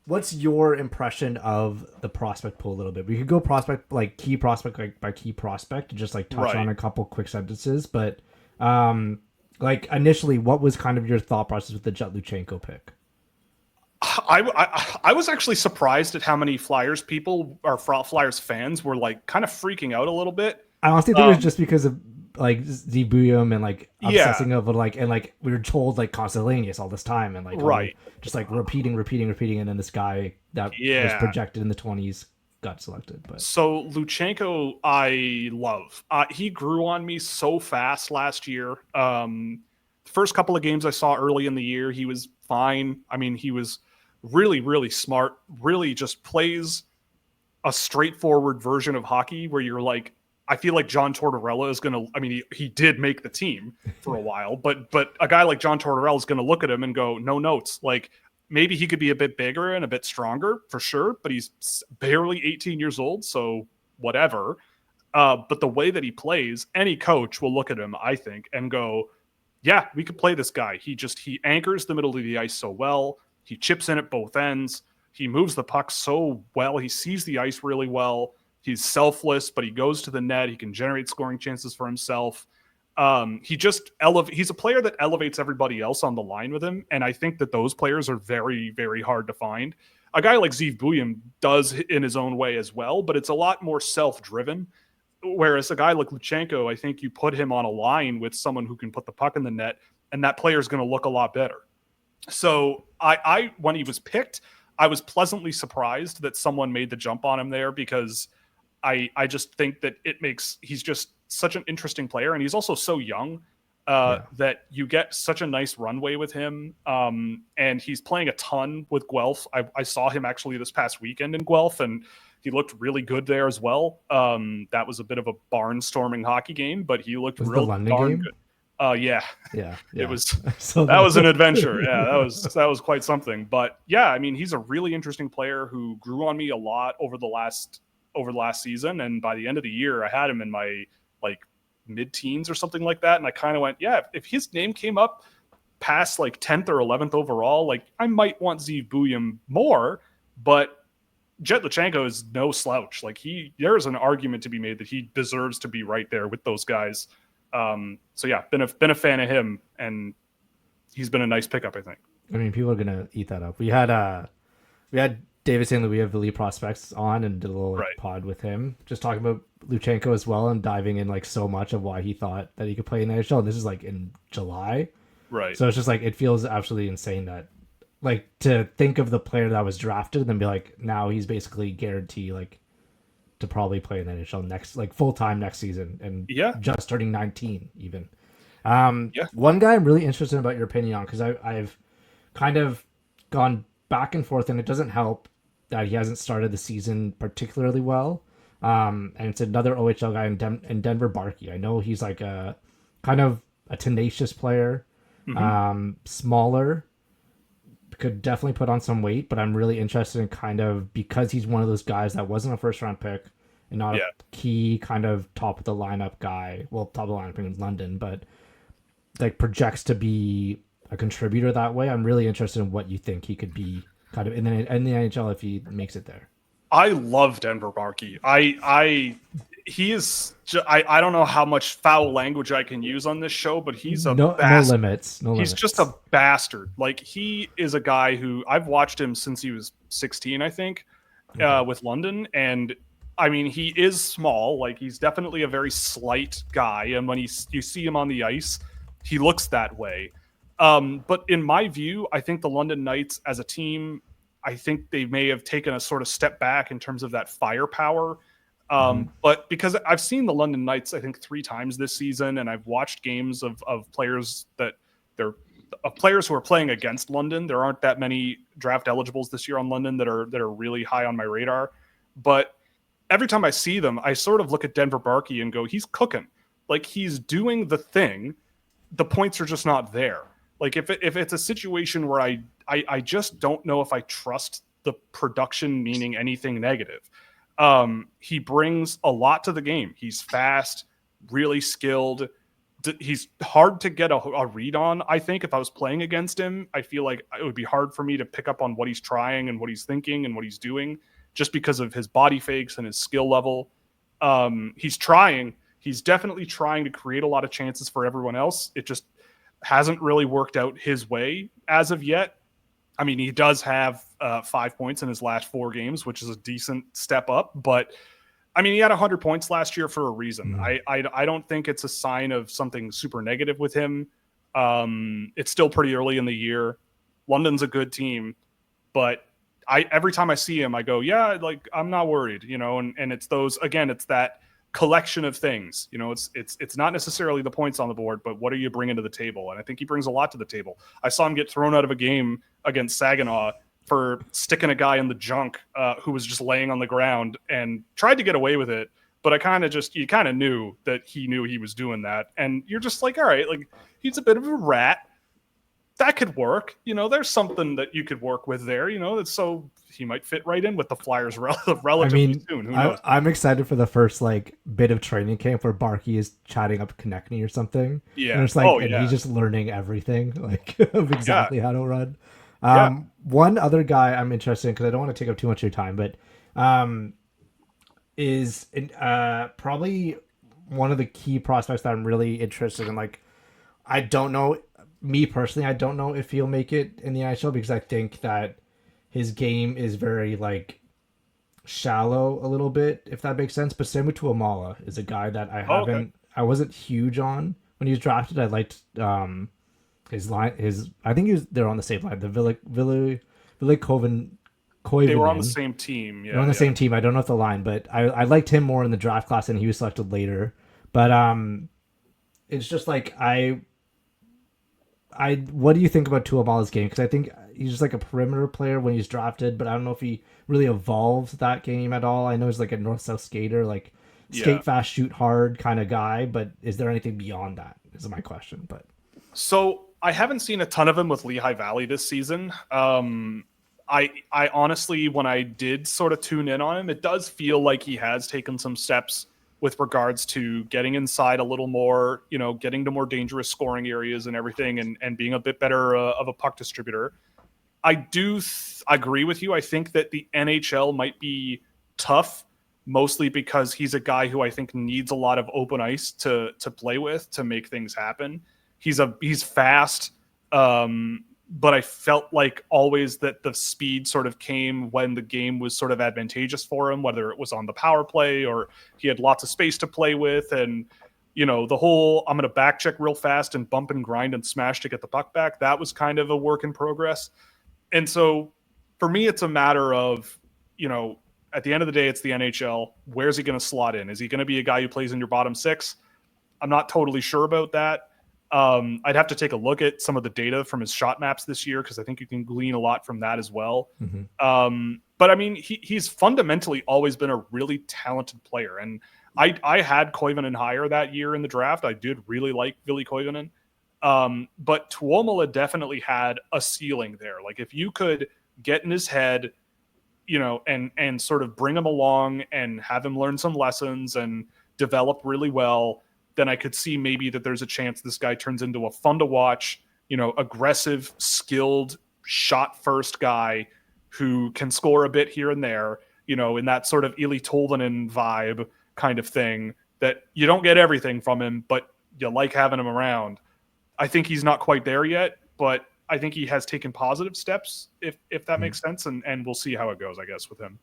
what's your impression of the prospect pool a little bit? We could go prospect like key prospect like by key prospect and just like touch on Right. a couple quick sentences, but like initially, what was kind of your thought process with the Jet Luchenko pick? I was actually surprised at how many Flyers people or Flyers fans were like kind of freaking out a little bit. I honestly think it was Um, just because of like Zebuyum and like yeah, obsessing over like and like we were told like Constellaneous all this time and like oh right. just like repeating and then this guy that was Yeah. projected in the 20s got selected. But So Luchenko, I love. He grew on me so fast last year. The first couple of games I saw early in the year, he was fine. I mean, he was really, really smart. Really, just plays a straightforward version of hockey where you're like, I feel like John Tortorella is going to, I mean, he did make the team for a while, but a guy like John Tortorella is going to look at him and go, no notes. Like maybe he could be a bit bigger and a bit stronger for sure, but he's barely 18 years old. So whatever. But the way that he plays, any coach will look at him, I think, and go, yeah, we could play this guy. He anchors the middle of the ice so well. He chips in at both ends. He moves the puck so well. He sees the ice really well. He's selfless, but he goes to the net. He can generate scoring chances for himself. He's a player that elevates everybody else on the line with him, and I think that those players are very, very hard to find. A guy like Zeev Buium does in his own way as well, but it's a lot more self-driven. Whereas a guy like Luchenko, I think you put him on a line with someone who can put the puck in the net, and that player is going to look a lot better. So I when he was picked, I was pleasantly surprised that someone made the jump on him there because I just think that he's just such an interesting player, and he's also so young yeah, that you get such a nice runway with him. And he's playing a ton with Guelph. I saw him actually this past weekend in Guelph, and he looked really good there as well. That was a bit of a barnstorming hockey game, but he looked was it the real London darn game? good. Yeah, Yeah, it yeah. was. So That was an adventure. Yeah, yeah, that was quite something. But yeah, I mean, he's a really interesting player who grew on me a lot over the last season, and by the end of the year, I had him in my like mid-teens or something like that, and I kind of went, yeah, if his name came up past like 10th or 11th overall, like I might want Zeev Buium more, but Jet Luchenko is no slouch. Like there's an argument to be made that he deserves to be right there with those guys. So yeah, been a fan of him, and he's been a nice pickup, I think. I mean people are gonna eat that up. We had David St. Louis of Elite Prospects on and did a little like Right, pod with him, just talking about Luchenko as well and diving in like so much of why he thought that he could play in the NHL. And this is like in July, right. so it's just like it feels absolutely insane that like to think of the player that was drafted and then be like now he's basically guaranteed like to probably play in the NHL next like full time next season and Yeah, just turning 19 even. yeah. One guy I'm really interested about your opinion on because I've kind of gone back and forth, and it doesn't help that he hasn't started the season particularly well. And it's another OHL guy in Denver Barkey. I know he's like a kind of a tenacious player, Hmm. smaller, could definitely put on some weight, but I'm really interested in kind of because he's one of those guys that wasn't a first round pick and not a Yeah. key kind of top of the lineup guy. Well, top of the lineup in London, but like projects to be a contributor that way. I'm really interested in what you think he could be kind of in the NHL if he makes it there. I love Denver Markey. He is. I don't know how much foul language I can use on this show, but he's a No bastard. limits, no He's just limits. a bastard. Like he is a guy who I've watched him since he was 16, I think, Okay. with London, and I mean he is small. Like he's definitely a very slight guy, and when you see him on the ice, he looks that way. But in my view, I think the London Knights as a team, I think they may have taken a sort of step back in terms of that firepower. Mm-hmm. But because I've seen the London Knights, I think 3 times this season, and I've watched games of players that they're of players who are playing against London. There aren't that many draft eligibles this year on London that are really high on my radar. But every time I see them, I sort of look at Denver Barkey and go, he's cooking. Like he's doing the thing. The points are just not there. Like if it's a situation where I just don't know if I trust the production, meaning anything negative. He brings a lot to the game. He's fast, really skilled, he's hard to get a read on. I think if I was playing against him, I feel like it would be hard for me to pick up on what he's trying and what he's thinking and what he's doing, just because of his body fakes and his skill level. He's trying. He's definitely trying to create a lot of chances for everyone else. It just hasn't really worked out his way as of yet. I mean, he does have 5 points in his last 4 games, which is a decent step up, but I mean, he had 100 points last year for a reason. I don't think it's a sign of something super negative with him. It's still pretty early in the year. London's a good team, but every time I see him, I go, yeah, like I'm not worried, and it's it's that collection of things. It's not necessarily the points on the board, but what are you bringing to the table? And I think he brings a lot to the table. I saw him get thrown out of a game against Saginaw for sticking a guy in the junk who was just laying on the ground and tried to get away with it. But you kind of knew that he knew he was doing that. And you're just like, all right, like he's a bit of a rat. That could work. There's something that you could work with there, so he might fit right in with the Flyers relatively soon. Who knows? I'm excited for the first bit of training camp where Barkey is chatting up Konechny or something. Yeah. And it's he's just learning everything of exactly how to run. Yeah. One other guy I'm interested in, because I don't want to take up too much of your time, but is probably one of the key prospects that I'm really interested in. I don't know, me personally, I don't know if he'll make it in the NHL, because I think that his game is very shallow a little bit, if that makes sense. But Samu Tuomala is a guy that I wasn't huge on when he was drafted. I liked his line, I think they're on the same line. The Ville Koivunen. They were on the same team. Yeah, they're on the same team. I don't know if the line, but I liked him more in the draft class, and he was selected later. But it's just what do you think about Tuomala's game? Because I think he's just a perimeter player when he's drafted, but I don't know if he really evolved that game at all. I know he's a north-south skater, skate fast, shoot hard kind of guy, but is there anything beyond that? Is my question. But so I haven't seen a ton of him with Lehigh Valley this season. I honestly, when I did sort of tune in on him, it does feel like he has taken some steps with regards to getting inside a little more, getting to more dangerous scoring areas and everything, and being a bit better of a puck distributor. I do agree with you. I think that the NHL might be tough, mostly because he's a guy who I think needs a lot of open ice to play with, to make things happen. He's fast, but I felt like always that the speed sort of came when the game was sort of advantageous for him, whether it was on the power play or he had lots of space to play with. And, the whole, I'm going to back check real fast and bump and grind and smash to get the puck back, that was kind of a work in progress. And so for me, it's a matter of, at the end of the day, it's the NHL. Where's he going to slot in? Is he going to be a guy who plays in your bottom 6? I'm not totally sure about that. I'd have to take a look at some of the data from his shot maps this year, because I think you can glean a lot from that as well. Mm-hmm. But I mean, he's fundamentally always been a really talented player. And I had Koivunen higher that year in the draft. I did really like Ville Koivunen. But Tuomala definitely had a ceiling there. If you could get in his head, and sort of bring him along and have him learn some lessons and develop really well, then I could see maybe that there's a chance this guy turns into a fun to watch, aggressive, skilled, shot first guy who can score a bit here and there, in that sort of Eli Tolvanen vibe kind of thing, that you don't get everything from him, but you like having him around. I think he's not quite there yet, but I think he has taken positive steps, if that makes sense, and we'll see how it goes, I guess, with him.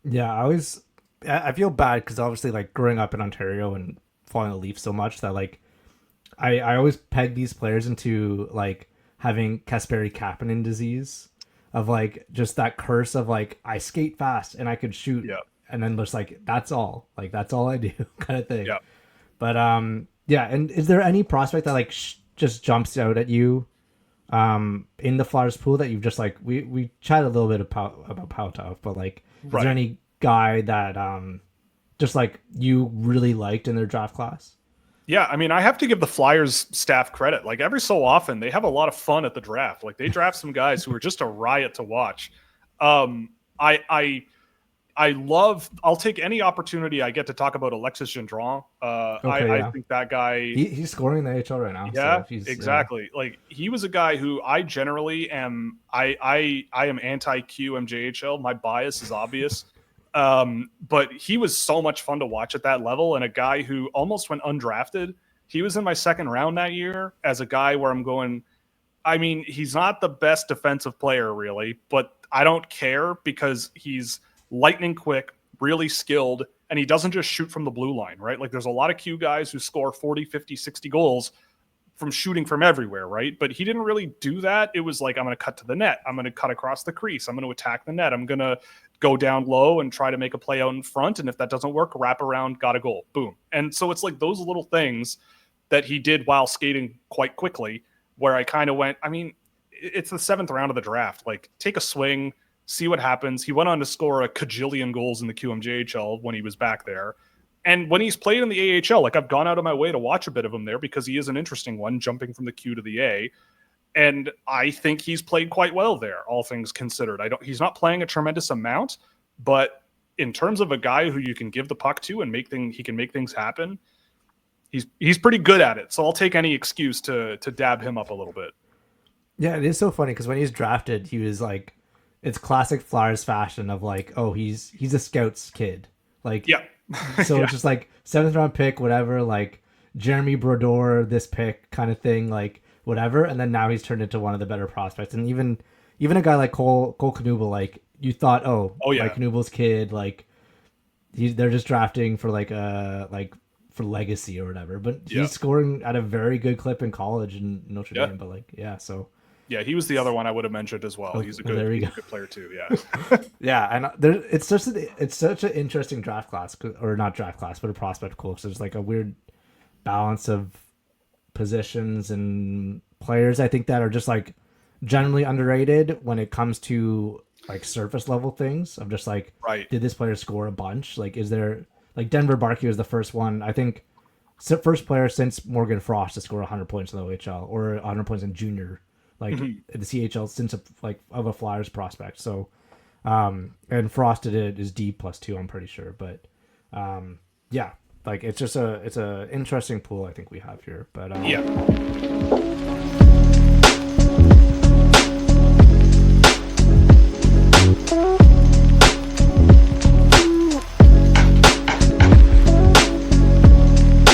Yeah, I feel bad because obviously growing up in Ontario and following the Leafs so much that I always peg these players into having Kasperi Kapanen disease, of just that curse of I skate fast and I could shoot, and then just that's all I do kind of thing. Yeah. But and is there any prospect that just jumps out at you in the Flyers pool that you've just we chatted a little bit about Pautov, but is there any guy that just you really liked in their draft class? Yeah, I mean, I have to give the Flyers staff credit. Every so often, they have a lot of fun at the I draft some guys who are just a riot to watch. I I'll take any opportunity I get to talk about Alexis Gendron. Okay, I yeah. think that guy, He's scoring in the AHL right now, so yeah, if he's yeah. exactly. Like he was a guy who I generally am. I am anti QMJHL. My bias is obvious. But he was so much fun to watch at that level, and a guy who almost went undrafted. He was in my second round that year as a guy where I'm going. I mean, he's not the best defensive player, really, but I don't care because he's lightning quick, really skilled, and he doesn't just shoot from the blue line, right? Like there's a lot of Q guys who score 40, 50, 60 goals from shooting from everywhere, right? But he didn't really do that. It was like, I'm going to cut to the net. I'm going to cut across the crease. I'm going to attack the net. I'm going to go down low and try to make a play out in front. And if that doesn't work, wrap around, got a goal. Boom. And so it's like those little things that he did while skating quite quickly where I kind of went, I mean, it's the seventh round of the draft. Like, take a swing, see what happens. He went on to score a cajillion goals in the QMJHL when he was back there. And when he's played in the AHL, like I've gone out of my way to watch a bit of him there because he is an interesting one, jumping from the Q to the A. And I think he's played quite well there, all things considered. He's not playing a tremendous amount, but in terms of a guy who you can give the puck to and he can make things happen, he's pretty good at it. So I'll take any excuse to dab him up a little bit. Yeah, it is so funny because when he was drafted, he was like, it's classic Flyers fashion of like, oh, he's a Scouts kid. Like, yeah. So yeah. it's just like seventh round pick, whatever, like Jeremy Brodeur, this pick kind of thing, like whatever. And then now he's turned into one of the better prospects. And even a guy like Cole Knuble, like you thought, oh yeah, like Knuble's kid, like they're just drafting for like for legacy or whatever. But he's scoring at a very good clip in college in Notre Dame. But like, yeah, so. Yeah, he was the other one I would have mentioned as well. He's a good player too. Yeah, yeah, and it's such an interesting draft class, or not draft class, but a prospect pool. Because there's like a weird balance of positions and players. I think that are just like generally underrated when it comes to like surface level things. Of just like, did this player score a bunch? Like, is there like Denver Barkey was the first one I think, first player since Morgan Frost to score 100 points in the OHL or 100 points in junior. Like the CHL since of a Flyers prospect. So, and Frost did it is D+2, I'm pretty sure. But, yeah, like it's a interesting pool I think we have here. But yeah.